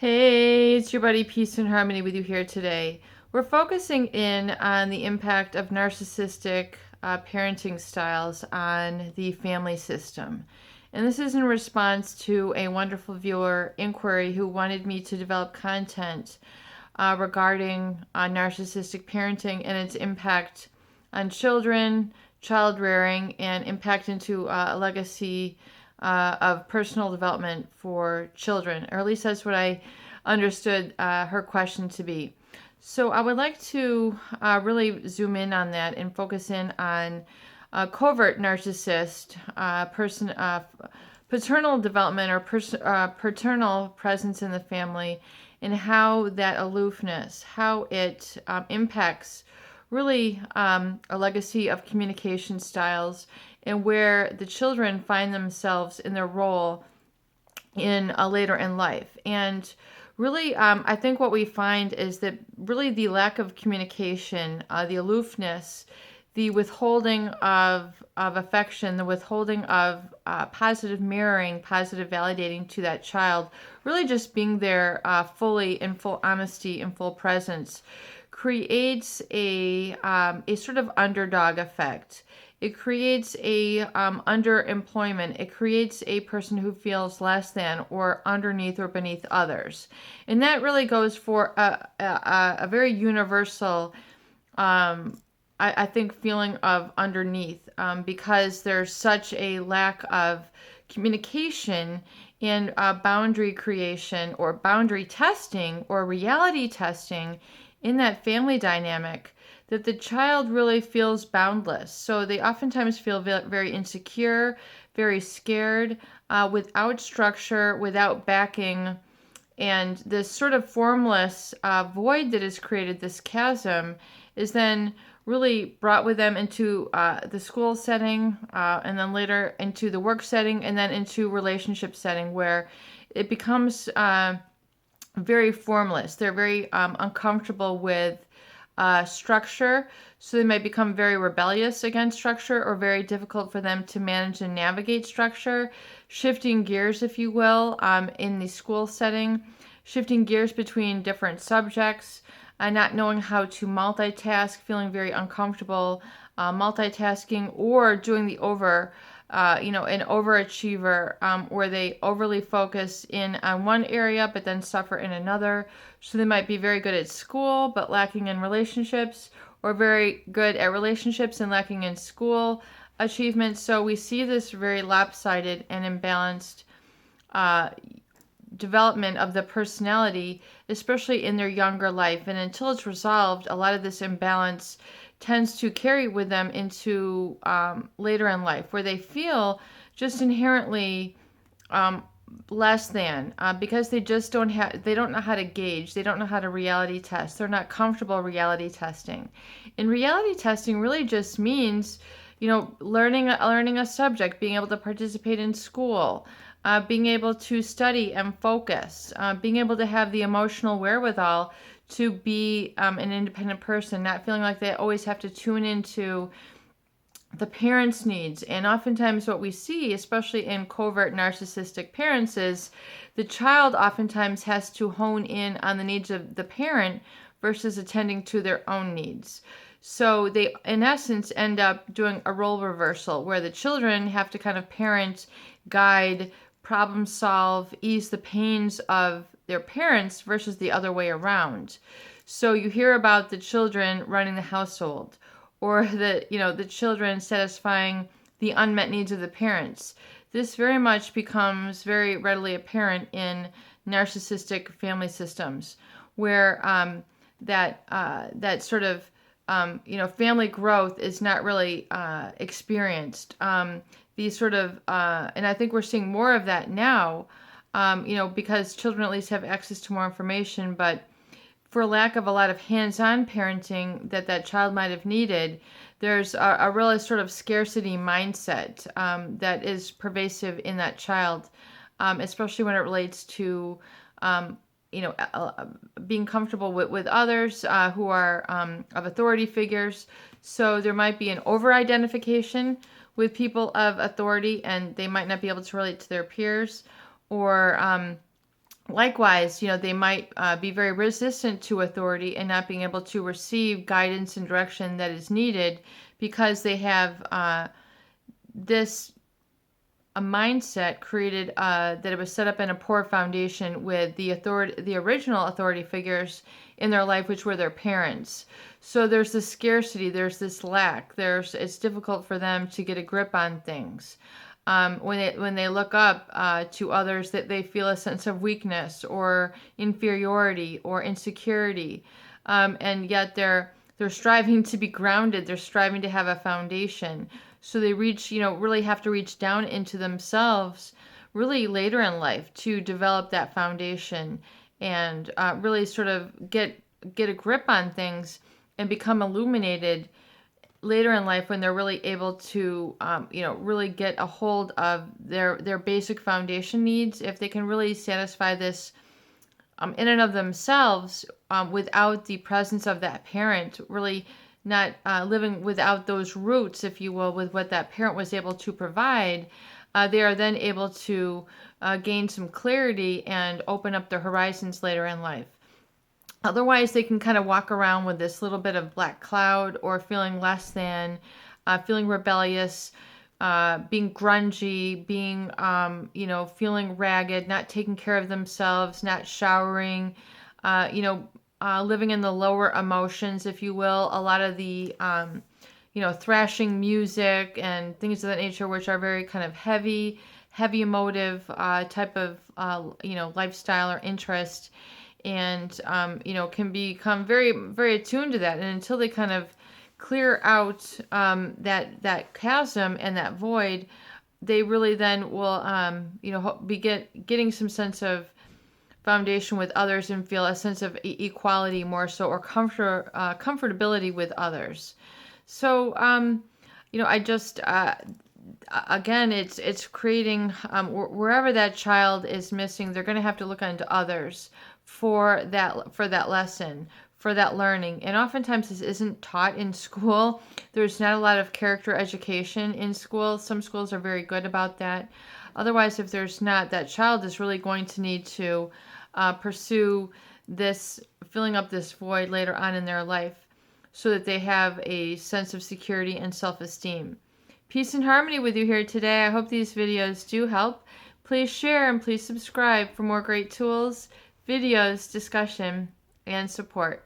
Hey, it's your buddy Peace and Harmony with you here today. We're focusing in on the impact of narcissistic parenting styles on the family system. And this is in response to a wonderful viewer inquiry who wanted me to develop content regarding narcissistic parenting and its impact on children, child rearing, and impact into a legacy of personal development for children, or at least that's what I understood her question to be. So I would like to really zoom in on that and focus in on covert narcissist paternal development or paternal presence in the family, and how that aloofness, how it impacts really a legacy of communication styles, and where the children find themselves in their role in later in life. And really, I think what we find is that really the lack of communication, the aloofness, the withholding of affection, the withholding of positive mirroring, positive validating to that child, really just being there fully in full honesty and full presence, creates a sort of underdog effect. It creates a underemployment. It creates a person who feels less than or underneath or beneath others. And that really goes for a very universal, I think, feeling of underneath, because there's such a lack of communication and boundary creation or boundary testing or reality testing in that family dynamic, that the child really feels boundless. So they oftentimes feel very insecure, very scared, without structure, without backing. And this sort of formless void that is created, this chasm, is then really brought with them into the school setting, and then later into the work setting, and then into relationship setting, where it becomes very formless. They're very uncomfortable with structure, so they might become very rebellious against structure, or very difficult for them to manage and navigate structure, shifting gears, if you will, in the school setting, shifting gears between different subjects, not knowing how to multitask, feeling very uncomfortable multitasking, or doing the an overachiever, where they overly focus in on one area but then suffer in another. So they might be very good at school but lacking in relationships, or very good at relationships and lacking in school achievements. So we see this very lopsided and imbalanced development of the personality, especially in their younger life. And until it's resolved, a lot of this imbalance tends to carry with them into later in life, where they feel just inherently less than, because they just they don't know how to gauge, they don't know how to reality test, they're not comfortable reality testing. And reality testing really just means, learning a subject, being able to participate in school, being able to study and focus, being able to have the emotional wherewithal to be an independent person, not feeling like they always have to tune into the parents' needs. And oftentimes what we see, especially in covert narcissistic parents, is the child oftentimes has to hone in on the needs of the parent versus attending to their own needs. So they, in essence, end up doing a role reversal, where the children have to kind of parent, guide, problem solve, ease the pains of their parents, versus the other way around. So you hear about the children running the household, or the children satisfying the unmet needs of the parents. This very much becomes very readily apparent in narcissistic family systems, where that sort of family growth is not really experienced. These sort of, and I think we're seeing more of that now, because children at least have access to more information, but for lack of a lot of hands-on parenting that child might have needed, there's a really sort of scarcity mindset that is pervasive in that child, especially when it relates to being comfortable with others who are of authority figures. So there might be an over-identification with people of authority, and they might not be able to relate to their peers, or Likewise, they might be very resistant to authority and not being able to receive guidance and direction that is needed because they have this a mindset created that it was set up in a poor foundation with the original authority figures in their life, which were their parents. So there's this scarcity, there's this lack, it's difficult for them to get a grip on things. When they look up to others, that they feel a sense of weakness or inferiority or insecurity, and yet they're striving to be grounded. They're striving to have a foundation. So they really have to reach down into themselves really later in life to develop that foundation and really sort of get a grip on things and become illuminated later in life when they're really able to, really get a hold of their basic foundation needs. If they can really satisfy this in and of themselves without the presence of that parent, really not living without those roots, if you will, with what that parent was able to provide, they are then able to gain some clarity and open up their horizons later in life. Otherwise, they can kind of walk around with this little bit of black cloud or feeling less than, feeling rebellious, being grungy, being, feeling ragged, not taking care of themselves, not showering, living in the lower emotions, if you will. A lot of the, thrashing music and things of that nature, which are very kind of heavy emotive type of, lifestyle or interest. And, can become very, very attuned to that. And until they kind of clear out that chasm and that void, they really then will, be getting some sense of foundation with others and feel a sense of equality more so, or comfortability with others. So, I just, again, it's creating, wherever that child is missing, they're going to have to look into others for that lesson, for that learning. And oftentimes this isn't taught in school. There's not a lot of character education in school. Some schools are very good about that. Otherwise, if there's not, that child is really going to need to pursue this, filling up this void later on in their life so that they have a sense of security and self-esteem. Peace and harmony with you here today. I hope these videos do help. Please share and please subscribe for more great tools, videos, discussion, and support.